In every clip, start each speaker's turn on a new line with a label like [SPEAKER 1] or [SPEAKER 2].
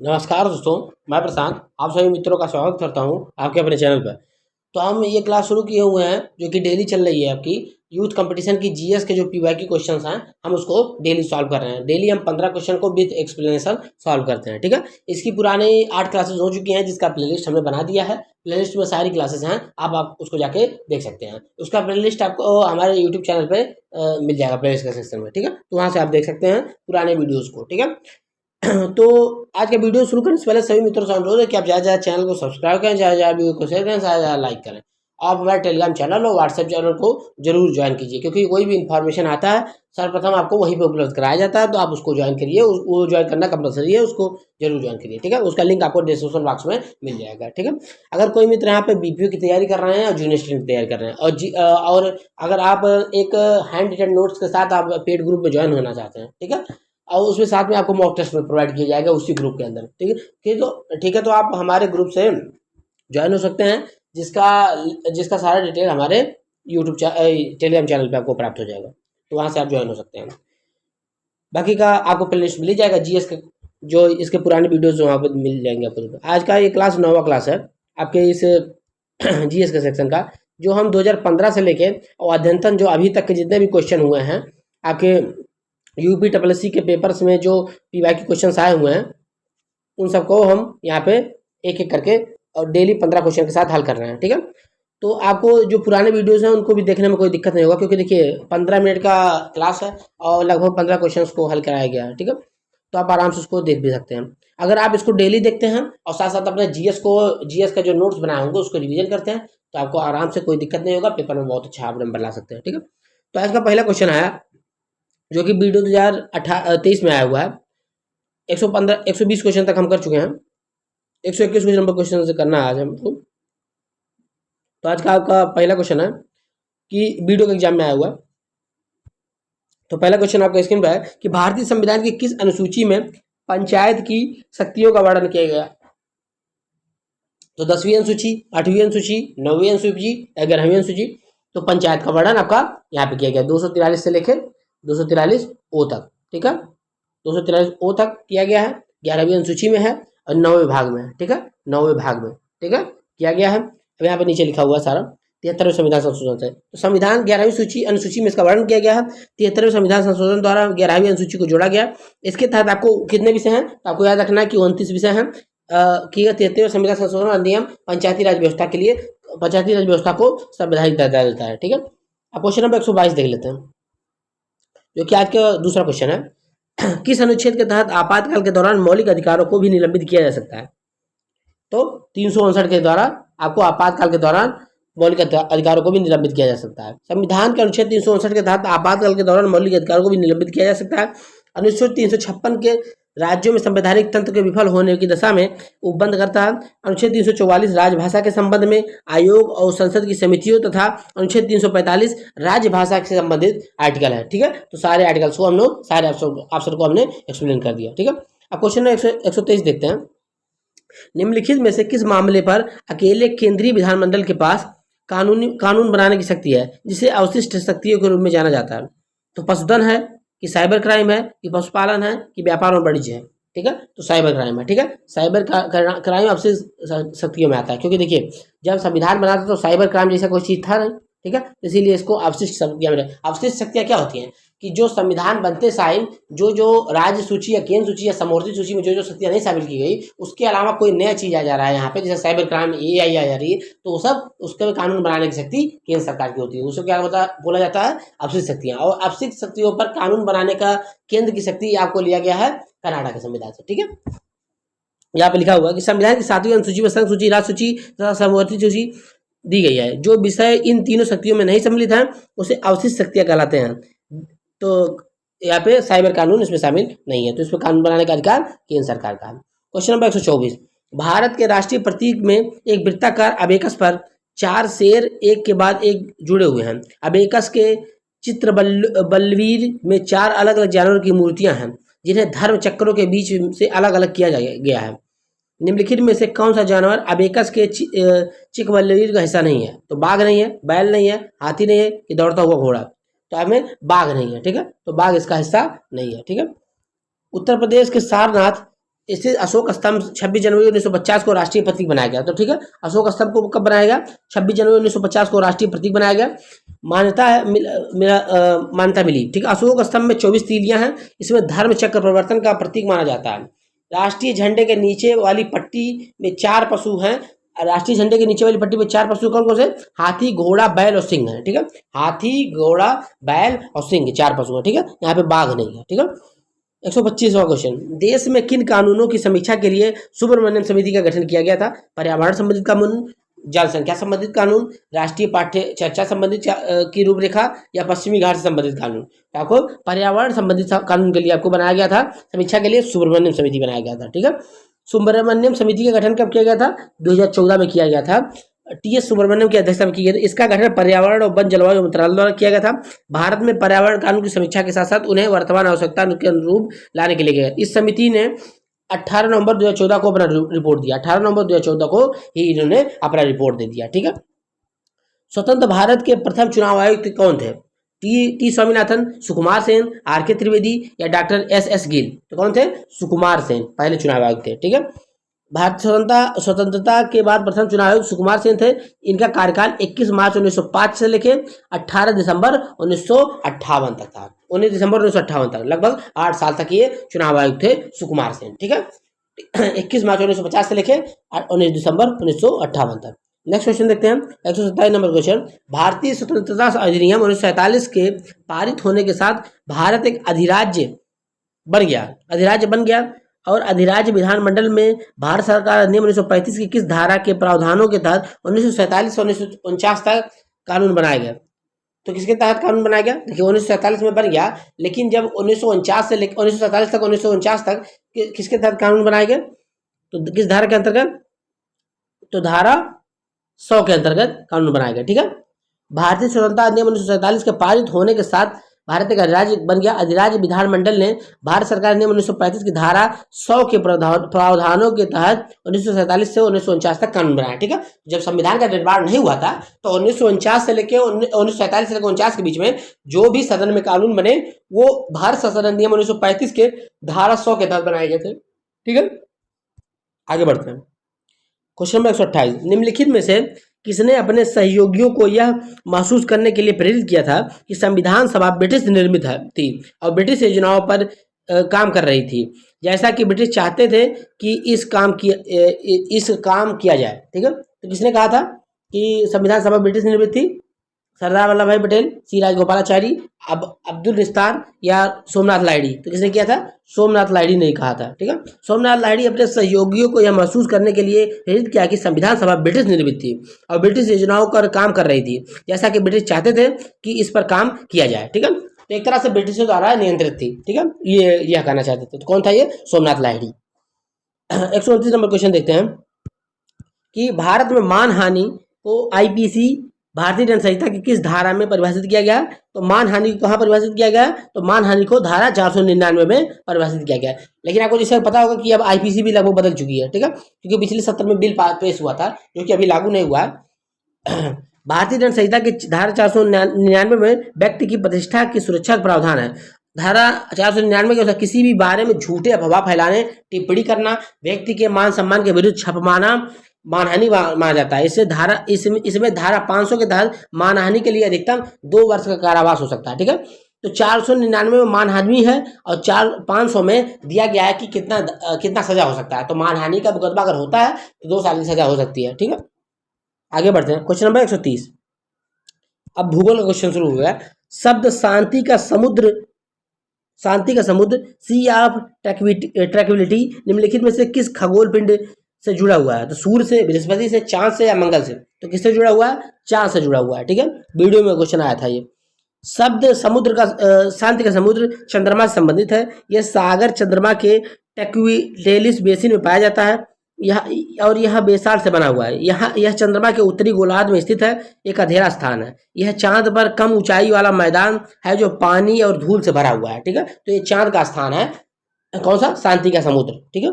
[SPEAKER 1] नमस्कार दोस्तों, मैं प्रशांत आप सभी मित्रों का स्वागत करता हूं आपके अपने चैनल पर। तो हम ये क्लास शुरू किए हुए हैं जो कि डेली चल रही है आपकी यूथ कंपटीशन की जीएस के जो पीवाईक्यू क्वेश्चंस हैं हम उसको डेली सॉल्व कर रहे हैं। डेली हम 15 क्वेश्चन को विद एक्सप्लेनेशन सॉल्व करते हैं, ठीक है। इसकी पुरानी 8 क्लासेस हो चुकी हैं जिसका प्लेलिस्ट हमने बना दिया है। प्लेलिस्ट में सारी क्लासेस हैं, आप उसको जाके देख सकते हैं। उसका प्लेलिस्ट आपको हमारे यूट्यूब चैनल पर मिल जाएगा प्लेलिस्ट के सेक्शन में, ठीक है। तो वहाँ से आप देख सकते हैं पुराने वीडियोज़ को, ठीक है। तो आज का वीडियो शुरू करने से पहले सभी मित्रों से अनुरोध है कि आप ज़्यादा चैनल को सब्सक्राइब करें, ज़्यादा वीडियो को शेयर करें, ज़्यादा लाइक करें। आप हमारे टेलीग्राम चैनल और व्हाट्सएप चैनल को जरूर ज्वाइन कीजिए, क्योंकि कोई भी इन्फॉर्मेशन आता है सर्वप्रथम आपको वहीं पे उपलब्ध कराया जाता है। तो आप उसको ज्वाइन करिए, वो ज्वाइन करना कंपलसरी है, उसको जरूर ज्वाइन करिए, ठीक है। उसका लिंक आपको डिस्क्रिप्शन बॉक्स में मिल जाएगा, ठीक है। अगर कोई मित्र यहाँ पे बीपीओ की तैयारी कर रहे हैं और जूनियर स्टूडेंट की तैयारी कर रहे हैं और अगर आप एक हैंड रिटन नोट्स के साथ आप पेड ग्रुप में ज्वाइन होना चाहते हैं, ठीक है, और उसमें साथ में आपको मॉक टेस्ट में प्रोवाइड किया जाएगा उसी ग्रुप के अंदर, ठीक है। तो आप हमारे ग्रुप से ज्वाइन हो सकते हैं, जिसका जिसका सारा डिटेल हमारे यूट्यूब टेलीग्राम चैनल पे आपको प्राप्त हो जाएगा। तो वहाँ से आप ज्वाइन हो सकते हैं। बाकी का आपको प्ले लिस्ट मिल ही जाएगा, जीएस के जो इसके पुराने वीडियोज वहाँ पर मिल जाएंगे आपको। आज का ये क्लास 9वां क्लास है आपके इस जीएस के सेक्शन का, जो हम 2015 से लेके और अध्ययन जो अभी तक के जितने भी क्वेश्चन हुए हैं आपके यूपीएससी के पेपर्स में जो पीवाईक्यू क्वेश्चंस आए हुए हैं उन सबको हम यहाँ पे एक एक करके और डेली 15 क्वेश्चन के साथ हल कर रहे हैं, ठीक है। तो आपको जो पुराने वीडियोस हैं उनको भी देखने में कोई दिक्कत नहीं होगा, क्योंकि देखिए 15 मिनट का क्लास है और लगभग 15 क्वेश्चन को हल कराया गया है, ठीक है। तो आप आराम से उसको देख भी सकते हैं। अगर आप इसको डेली देखते हैं और साथ साथ अपने जीएस का जो नोट्स बनाए होंगे उसको रिविजन करते हैं, तो आपको आराम से कोई दिक्कत नहीं होगा, पेपर में बहुत अच्छा आप नंबर ला सकते हैं, ठीक है। तो आज का पहला क्वेश्चन आया जो कि वीडियो 2023 में आया हुआ है। 120 क्वेश्चन तक हम कर चुके हैं। 121 नंबर क्वेश्चन से करना है आज हमको। तो आज का आपका पहला क्वेश्चन है कि वीडियो के एग्जाम में आया हुआ है। तो पहला क्वेश्चन आपका स्क्रीन पर है कि भारतीय संविधान की किस अनुसूची में पंचायत की शक्तियों का वर्णन किया गया। तो 10वीं अनुसूची, 8वीं अनुसूची, 9वीं अनुसूची, 11वीं अनुसूची। तो पंचायत का वर्णन आपका यहाँ पे किया गया 243 से लेकर 243 ओ तक, ठीक है। 243 ओ तक किया गया है, 11वीं अनुसूची में है और 9वें भाग में है, ठीक है। 9वें भाग में, ठीक है, किया गया है। अब यहाँ पे नीचे लिखा हुआ है सारा 73वें संविधान संशोधन से। तो संविधान 11वीं सूची अनुसूची में इसका वर्णन किया गया है। 73वें संविधान संशोधन द्वारा 11वीं अनुसूची को जोड़ा गया। इसके तहत आपको कितने विषय हैं, तो आपको याद रखना है कि 29 विषय हैं कि 73वें संविधान संशोधन अधिनियम पंचायती राज व्यवस्था के लिए पंचायती राज व्यवस्था को संवैधानिक दर्जा देता है, ठीक है। अब क्वेश्चन नंबर 122 देख लेते हैं, जो कि आज का दूसरा क्वेश्चन है। किस अनुच्छेद के तहत आपातकाल के दौरान मौलिक अधिकारों को भी निलंबित किया जा सकता है। तो 359 के द्वारा आपको आपातकाल के दौरान मौलिक अधिकारों को भी निलंबित किया जा सकता है। संविधान के अनुच्छेद 359 के तहत आपातकाल के दौरान मौलिक अधिकारों को भी निलंबित किया जा सकता है। अनुच्छेद 356 के राज्यों में संवैधानिक तंत्र के विफल होने की दशा में उपबंध करता है। अनुच्छेद 344 राजभाषा के संबंध में आयोग और संसद की समितियों तथा अनुच्छेद 345 राजभाषा से संबंधित आर्टिकल है, ठीक है। तो सारे आर्टिकल्स को हम लोग सारे ऑप्शन को हमने एक्सप्लेन कर दिया, ठीक है। अब क्वेश्चन 123 देखते हैं। निम्नलिखित में से किस मामले पर अकेले केंद्रीय विधानमंडल के पास कानून बनाने की शक्ति है, जिसे अवशिष्ट शक्तियों के रूप में जाना जाता है। तो पशुधन है कि साइबर क्राइम है कि पशुपालन है कि व्यापार और वाणिज्य है, ठीक है। तो साइबर क्राइम है, ठीक है। साइबर क्राइम अवशिष्ट शक्तियों में आता है, क्योंकि देखिए जब संविधान बना था तो साइबर क्राइम जैसा कोई चीज था नहीं, ठीक है। इसीलिए इसको अवशिष्ट शक्तियां में। अवशिष्ट शक्तियां क्या होती हैं कि जो संविधान बनते टाइम जो राज्य सूची या केंद्र सूची या समवर्ती सूची में जो शक्तियां नहीं शामिल की गई, उसके अलावा कोई नया चीज आ जा रहा है यहाँ पे, जैसे साइबर क्राइम एआई आ जा रही है, तो वो सब उसके कानून बनाने की शक्ति केंद्र सरकार की होती है। उसको क्या बोला जाता है, अवशिष्ट शक्तियां। और अवशिष्ट शक्तियों पर कानून बनाने का केंद्र की शक्ति आपको लिया गया है कर्नाटक के संविधान से, ठीक है। यहाँ पे लिखा हुआ है कि संविधान की 7वीं अनुसूची में संघ सूची, राज सूची तथा समवर्ती सूची दी गई है। जो विषय इन तीनों शक्तियों में नहीं सम्मिलित है उसे अवशिष्ट शक्तियां कहलाते हैं। तो यहाँ पे साइबर कानून इसमें शामिल नहीं है, तो इसमें कानून बनाने का अधिकार केंद्र सरकार का है। Question number 124। भारत के राष्ट्रीय प्रतीक में एक वृत्ताकार अबेकस पर 4 शेर एक के बाद एक जुड़े हुए हैं। अबेकस के चित्र बलवीर में 4 अलग अलग जानवरों की मूर्तियां हैं, जिन्हें धर्म चक्रों के बीच से अलग अलग किया गया है। निम्नलिखित में से कौन सा जानवर अबेकस के चिकबलवीर का हिस्सा नहीं है। तो बाघ नहीं है, बैल नहीं है, हाथी नहीं है कि दौड़ता हुआ घोड़ा। तो हमें बाघ नहीं है, ठीक है। तो बाघ इसका हिस्सा नहीं है, ठीक है। उत्तर प्रदेश के सारनाथ इसे अशोक स्तंभ 26 जनवरी 1950 को राष्ट्रीय प्रतीक बनाया गया। तो ठीक है, अशोक स्तंभ को कब बनाया गया? 26 जनवरी 1950 को राष्ट्रीय प्रतीक बनाया गया। मान्यता है मान्यता मिली। ठीक है, अशोक स्तंभ में 24 तीलियां हैं। इसमें धर्म चक्र परिवर्तन का प्रतीक माना जाता है। राष्ट्रीय झंडे के नीचे वाली पट्टी में 4 पशु हैं। राष्ट्रीय झंडे के नीचे वाली पट्टी में 4 पशु कौन कौन से? हाथी, घोड़ा, बैल और सिंह है। ठीक है, हाथी, घोड़ा, बैल और सिंह 4 पशु है। ठीक है, यहाँ पे बाघ नहीं है। ठीक है, 125वां क्वेश्चन, देश में किन कानूनों की समीक्षा के लिए सुब्रमण्यम समिति का गठन किया गया था? पर्यावरण संबंधित कानून, जनसंख्या संबंधित कानून, राष्ट्रीय पाठ्य चर्चा संबंधित की रूपरेखा या पश्चिमी घाट से संबंधित कानून? आपको पर्यावरण संबंधित कानून के लिए आपको बनाया गया था, समीक्षा के लिए सुब्रमण्यम समिति बनाया गया था। ठीक है, सुब्रमण्यम समिति का गठन कब किया गया था? 2014 में किया गया था। टी.एस. सुब्रमण्यम की अध्यक्षता में किया गया। इसका गठन पर्यावरण और वन जलवायु मंत्रालय द्वारा किया गया था। भारत में पर्यावरण कानून की समीक्षा के साथ साथ उन्हें वर्तमान आवश्यकता के अनुरूप लाने के लिए गया। इस समिति ने 18 नवंबर 2014 को अपना रिपोर्ट दिया। 18 नवंबर 2014 को ही इन्होंने अपना रिपोर्ट दे दिया। ठीक है, स्वतंत्र भारत के प्रथम चुनाव आयुक्त कौन थे? T Swaminathan, Sukumar Sen, R K. त्रिवेदी या डॉक्टर एस गिल? तो कौन थे? सुकुमार सेन पहले चुनाव आयुक्त थे। ठीक है, भारत स्वतंत्रता के बाद प्रथम चुनाव आयुक्त सुकुमार सेन थे। इनका कार्यकाल 21 मार्च 1905 से लेके 18 दिसंबर 1958 तक था। 19 दिसंबर 1958 तक, लगभग 8 साल तक ये चुनाव आयुक्त थे सुकुमार सेन। ठीक है, 21 मार्च 1950 से लेके 19 दिसंबर 1958 तक। नेक्स्ट क्वेश्चन देखते हैं, 127 नंबर क्वेश्चन, भारतीय स्वतंत्रता अधिनियम 1947 के पारित होने के साथ भारत एक अधिराज्य बन गया और अधिराज्य विधानमंडल में भारत सरकार अधिनियम 1935 की किस धारा के प्रावधानों के तहत 1947 से 1949 तक कानून बनाया गया? तो किसके तहत कानून बनाया गया? देखिए 1947 में बन गया, लेकिन जब 1949 से लेकर 1947 तक 1949 तक किसके तहत कानून बनाया गया? तो किस धारा के अंतर्गत? तो धारा 100 के अंतर्गत कानून बनाया गया। ठीक है, भारतीय स्वतंत्रता अधिनियम 1947 के पारित होने के साथ भारत एक अधिराज्य बन गया। अधिराज्य विधानमंडल ने भारत सरकार ने 1935 की धारा 100 के प्रावधानों के तहत 1947 से 1949 तक कानून बनाया। ठीक है, जब संविधान का निर्माण नहीं हुआ था तो 1949 से लेकर 1947 से लेकर 49 के बीच में जो भी सदन में कानून बने वो भारत शासन अधिनियम 1935 के धारा 100 के तहत बनाए गए थे। ठीक है, आगे बढ़ते हैं। क्वेश्चन नंबर 128, निम्नलिखित में से किसने अपने सहयोगियों को यह महसूस करने के लिए प्रेरित किया था कि संविधान सभा ब्रिटिश निर्मित थी और ब्रिटिश योजनाओं पर काम कर रही थी, जैसा कि ब्रिटिश चाहते थे कि इस काम किया जाए? ठीक है, तो किसने कहा था कि संविधान सभा ब्रिटिश निर्मित थी? सरदार वल्लभ भाई पटेल, सी राजगोपालाचारी, अब्दुल निस्तार या सोमनाथ लाहिड़ी? तो किसने किया था? सोमनाथ लाहिड़ी ने कहा था। ठीक है, सोमनाथ लाहिड़ी अपने सहयोगियों को यह महसूस करने के लिए प्रेरित किया कि संविधान सभा ब्रिटिश निर्मित थी और ब्रिटिश योजनाओं पर काम कर रही थी, जैसा कि ब्रिटिश चाहते थे कि इस पर काम किया जाए। ठीक है, तो एक तरह से ब्रिटिशों द्वारा नियंत्रित थी। ठीक है, ये यह कहना चाहते थे। तो कौन था ये? सोमनाथ लाहिड़ी। 129 नंबर क्वेश्चन देखते हैं कि भारत में मानहानि को आईपीसी भारतीय दंड संहिता की किस धारा में परिभाषित किया गया? तो मानहानि को कहाँ परिभाषित किया गया? तो मानहानि को धारा 499 में परिभाषित किया गया। लेकिन आपको जैसे पता होगा कि अब आईपीसी भी लगभग बदल चुकी है। ठीक है, क्योंकि पिछले सत्र में बिल पेश हुआ था जो कि अभी लागू नहीं हुआ है। भारतीय दंड संहिता की धारा 499 में व्यक्ति की प्रतिष्ठा की सुरक्षा का प्रावधान है। धारा 499 के अनुसार किसी भी बारे में झूठे अफवाह फैलाने, टिप्पणी करना, व्यक्ति के मान सम्मान के विरुद्ध छपवाना मानहानि माना जाता है। इसमें धारा 500 के तहत मानहानि के लिए अधिकतम 2 वर्ष का कारावास हो सकता है। ठीक है, तो 499 में मानहानि है और 500 में दिया गया है कि कितना सजा हो सकता है। तो मानहानि का मुकदमा अगर होता है तो 2 साल की सजा हो सकती है। ठीक है, आगे बढ़ते हैं। क्वेश्चन नंबर 130, अब भूगोल का क्वेश्चन शुरू हो गया। शब्द शांति का समुद्र सी ऑफ ट्रैंक्विलिटी निम्नलिखित में से किस खगोल पिंड से जुड़ा हुआ है? तो सूर्य से, बृहस्पति से, चांद से या मंगल से? तो किससे जुड़ा हुआ है? चांद से जुड़ा हुआ है। ठीक है, वीडियो में क्वेश्चन आया था ये। शब्द शांति का समुद्र चंद्रमा से संबंधित है। यह सागर चंद्रमा के टैक्विटेलिस बेसिन में पाया जाता है। यह बेसाल्ट से बना हुआ है। यह चंद्रमा के उत्तरी गोलार्ध में स्थित है, एक अंधेरा स्थान है। यह चांद पर कम ऊंचाई वाला मैदान है जो पानी और धूल से भरा हुआ है। ठीक है, तो ये चांद का स्थान है। कौन सा? शांति का समुद्र। ठीक है,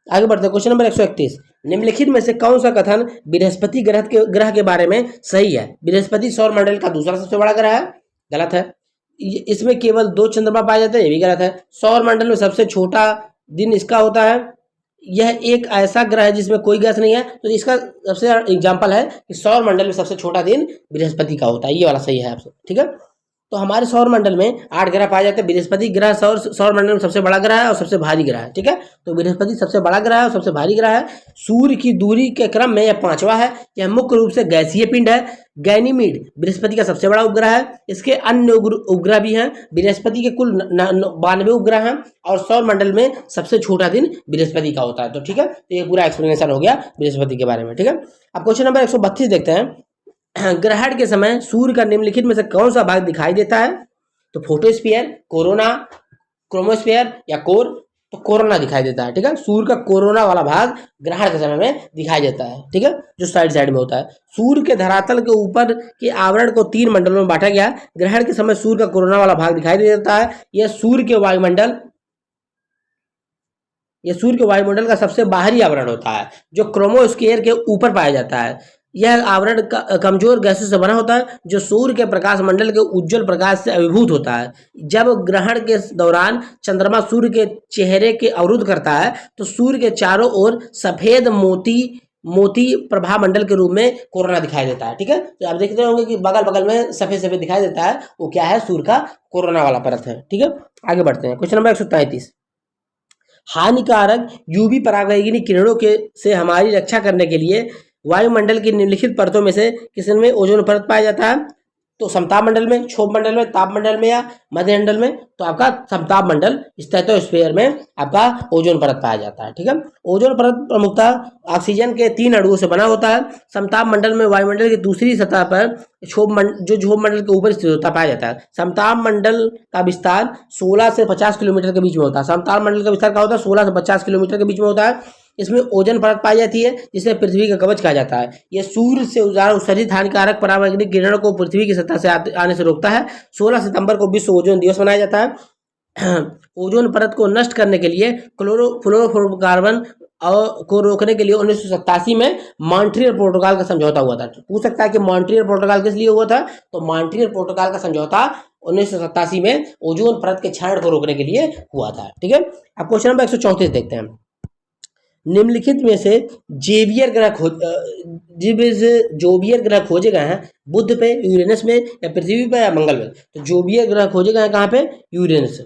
[SPEAKER 1] आगे बढ़ते हैं। क्वेश्चन नंबर 131, निम्नलिखित में से कौन सा कथन बृहस्पति ग्रह के बारे में सही है? बृहस्पति सौर मंडल का दूसरा सबसे बड़ा ग्रह है, गलत है। इसमें केवल 2 चंद्रमा पाए जाते हैं, ये भी गलत है। सौर मंडल में सबसे छोटा दिन इसका होता है यह एक ऐसा ग्रह है जिसमें कोई गैस नहीं है। तो इसका सबसे एग्जाम्पल है कि सौर मंडल में सबसे छोटा दिन बृहस्पति का होता है। ये वाला सही है आपसे, ठीक है। तो हमारे सौर मंडल में 8 ग्रह पाए जाते हैं। बृहस्पति ग्रह सौर मंडल में सबसे बड़ा ग्रह है और सबसे भारी ग्रह है, ठीक है। तो बृहस्पति सबसे बड़ा ग्रह है और सबसे भारी ग्रह है। सूर्य की दूरी के क्रम में यह 5वां है। यह मुख्य रूप से गैसीय पिंड है। गैनीमीड बृहस्पति का सबसे बड़ा उपग्रह है। इसके अन्य उपग्रह भी हैं। बृहस्पति के कुल 92 उपग्रह हैं और सौर मंडल में सबसे छोटा दिन बृहस्पति का होता है। तो ठीक है, तो ये पूरा एक्सप्लेनेशन हो गया बृहस्पति के बारे में, ठीक है। अब क्वेश्चन नंबर 132 देखते हैं। ग्रहण के समय सूर्य का निम्नलिखित में से कौन सा भाग दिखाई देता है? तो फोटोस्फीयर, कोरोना, क्रोमोस्फीयर या कोर। तो कोरोना दिखाई देता है, ठीक है। सूर्य का कोरोना वाला भाग ग्रहण के समय में दिखाई देता है, ठीक है, जो साइड साइड में होता है। सूर्य के धरातल के ऊपर के आवरण को 3 मंडलों में बांटा गया। ग्रहण के समय सूर्य का कोरोना वाला भाग दिखाई देता है। यह सूर्य के वायुमंडल का सबसे बाहरी आवरण होता है जो क्रोमोस्फीयर के ऊपर पाया जाता है। यह आवरण कमजोर गैसों से बना होता है जो सूर्य के प्रकाश मंडल के उज्जवल प्रकाश से अभिभूत होता है। जब ग्रहण के दौरान चंद्रमा सूर्य के चेहरे के अवरुद्ध करता है तो सूर्य के चारों ओर सफेद मोती प्रभा मंडल के रूप में कोरोना दिखाई देता है, ठीक है। तो आप देखते होंगे कि बगल बगल में सफेद सफेद दिखाई देता है, वो क्या है? सूर्य का कोरोना वाला परत है, ठीक है। आगे बढ़ते हैं। Question number 133। हानिकारक यूवी पराबैंगनी किरणों के से हमारी रक्षा करने के लिए वायुमंडल की निम्नलिखित परतों में से किसमें ओजोन परत पाया जाता है? तो समताप मंडल में, क्षोभ मंडल में, ताप मंडल में या मध्य मंडल में? तो आपका समताप मंडल स्ट्रेटोस्फीयर में आपका ओजोन परत पाया जाता है, ठीक है। ओजोन परत प्रमुखतः ऑक्सीजन के 3 अणुओं से बना होता है। समताप मंडल में वायुमंडल की दूसरी सतह पर क्षोभ मंडल के ऊपर स्थित होता पाया जाता है। समताप मंडल का विस्तार 16 से 50 किलोमीटर के बीच में होता है। समताप मंडल का विस्तार क्या होता है? 16 से 50 किलोमीटर के बीच में होता है। इसमें ओजोन परत पाई जाती है जिसे पृथ्वी का कवच कहा जाता है। यह सूर्य से उत्सर्जित हानिकारक पराबैंगनी किरणों को पृथ्वी की सतह से आने से रोकता है। 16 सितंबर को विश्व ओजोन दिवस मनाया जाता है। ओजोन परत को नष्ट करने के लिए क्लोरोफ्लोरोकार्बन को रोकने के लिए 1987 में मॉन्ट्रियल प्रोटोकॉल का समझौता हुआ था। पूछ सकता है कि मॉन्ट्रियल प्रोटोकॉल किस लिए हुआ था? तो मॉन्ट्रियल प्रोटोकॉल का समझौता 1987 में ओजोन परत के क्षरण को रोकने के लिए हुआ था, ठीक है। अब क्वेश्चन नंबर 134 देखते हैं। निम्नलिखित में से जोवियर ग्रह खोजे गए हैं बुध पे, यूरेनस में या पृथ्वी पे या मंगल पे? तो जोवियर ग्रह खोजे गए हैं कहाँ पे? यूरेनस।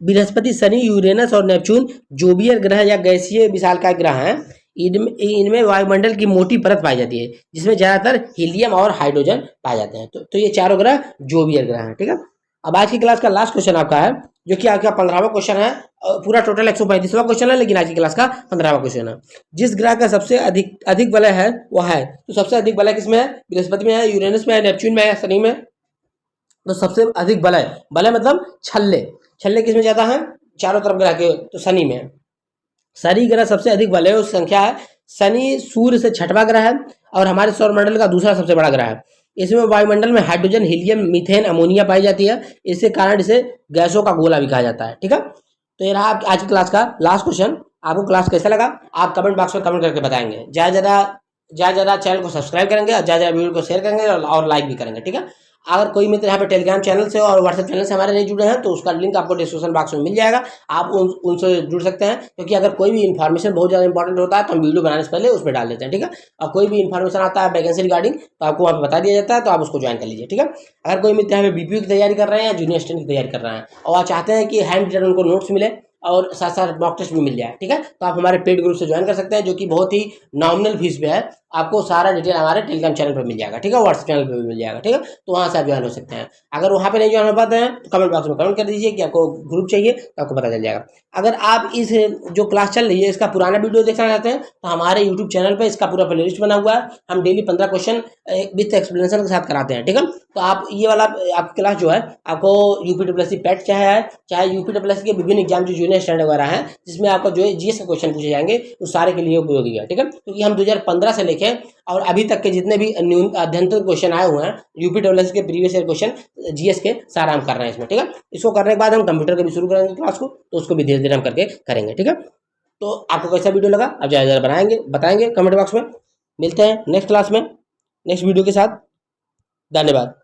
[SPEAKER 1] बृहस्पति, शनि, यूरेनस और नेपच्यून जोवियर ग्रह या गैसीय विशालकाय ग्रह हैं। इनमें वायुमंडल की मोटी परत पाई जाती है जिसमें ज्यादातर हीलियम और हाइड्रोजन पाए जाते हैं। तो ये चारों ग्रह जोवियर ग्रह हैं, ठीक है। अब आज की क्लास का लास्ट क्वेश्चन आपका है, जो कि आपका 15वां क्वेश्चन है। पूरा टोटल 135वां क्वेश्चन है, लेकिन आज की क्लास का 15वां क्वेश्चन है। जिस ग्रह का सबसे अधिक वलय है वो है, तो सबसे अधिक वलय किसमें है? बृहस्पति में है, यूरेनस में है, नेपच्यून में है, शनि में। तो सबसे अधिक वलय मतलब छल्ले किसमें ज्यादा है? चारों तरफ ग्रह के, तो शनि में है। शनि ग्रह सबसे अधिक वलयों की संख्या है। शनि सूर्य से 6वां ग्रह है और हमारे सौरमंडल का दूसरा सबसे बड़ा ग्रह है। इसमें वायुमंडल में हाइड्रोजन, हीलियम, मीथेन, अमोनिया पाई जाती है। इसके कारण इसे गैसों का गोला भी कहा जाता है, ठीक है। तो ये रहा आज की क्लास का लास्ट क्वेश्चन। आपको क्लास कैसा लगा आप कमेंट बॉक्स में कमेंट करके बताएंगे। ज़्यादा चैनल को सब्सक्राइब करेंगे और ज़्यादा वीडियो को शेयर करेंगे और लाइक भी करेंगे, ठीक है। अगर कोई मित्र यहाँ पे टेलीग्राम चैनल से और व्हाट्सएप चैनल से हमारे नहीं जुड़े हैं तो उसका लिंक आपको डिस्क्रिप्शन बॉक्स में मिल जाएगा, आप उनसे जुड़ सकते हैं। क्योंकि अगर कोई भी इन्फॉर्मेशन बहुत ज़्यादा इंपॉर्टेंट होता है तो हम वीडियो बनाने से पहले उसमें डाल देते हैं, ठीक है। और कोई भी इन्फॉर्मेशन आता है वैकेंसी रिगार्डिंग तो आपको वहाँ पर बता दिया जाता है, तो आप उसको ज्वाइन कर लीजिए, ठीक है। अगर कोई मित्र यहाँ पे बीपीओ की तैयारी कर रहे हैं या जूनियर स्टूडेंट की तैयारी कर रहे हैं और आप चाहते हैं कि हैंड रिटन उनको नोट्स मिले और साथ साथ मॉक टेस्ट भी मिल जाए, ठीक है, तो आप हमारे पेड ग्रुप से ज्वाइन कर सकते हैं, जो कि बहुत ही नॉमिनल फीस पे है। आपको सारा डिटेल हमारे टेलीग्राम चैनल पर मिल जाएगा, ठीक है, व्हाट्सएप चैनल पर भी मिल जाएगा, ठीक है। तो वहाँ से आप ज्वाइन हो सकते हैं। अगर वहाँ पे नहीं ज्वाइन हो पाते हैं तो कमेंट बॉक्स में कमेंट कर दीजिए कि आपको ग्रुप चाहिए, तो आपको पता चल जाएगा। अगर आप इस जो क्लास चल रही है इसका पुराना वीडियो देखना चाहते हैं तो हमारे यूट्यूब चैनल पर इसका पूरा प्लेलिस्ट बना हुआ है। हम डेली 15 क्वेश्चन विथ एक्सप्लेनेशन के साथ कराते हैं, ठीक है। तो आप ये वाला आपकी क्लास जो है आपको यूपीडब्ल्यूएससी पैट चाहे यूपीडब्ल्यूएससी के विभिन्न एग्जाम जो जूनियर स्टैंडर्ड वगैरह हैं जिसमें आपका जो है जीएस के क्वेश्चन पूछे जाएंगे उस सारे के लिए उपयोगी है, ठीक है। क्योंकि हम 2015 से लेके और अभी तक के जितने भी अध्ययन क्वेश्चन आए हुए हैं यूपीडब्ल्यूएससी के प्रीवियस ईयर क्वेश्चन जीएस के सारा हम कर रहे हैं इसमें, ठीक है। इसको करने के बाद हम कंप्यूटर के भी शुरू करेंगे क्लास को, तो उसको भी धीरे धीरे हम करके करेंगे, ठीक है। तो आपको कैसा वीडियो लगा आप ज़्यादा बताएंगे कमेंट बॉक्स में। मिलते हैं नेक्स्ट क्लास में नेक्स्ट वीडियो के साथ। धन्यवाद।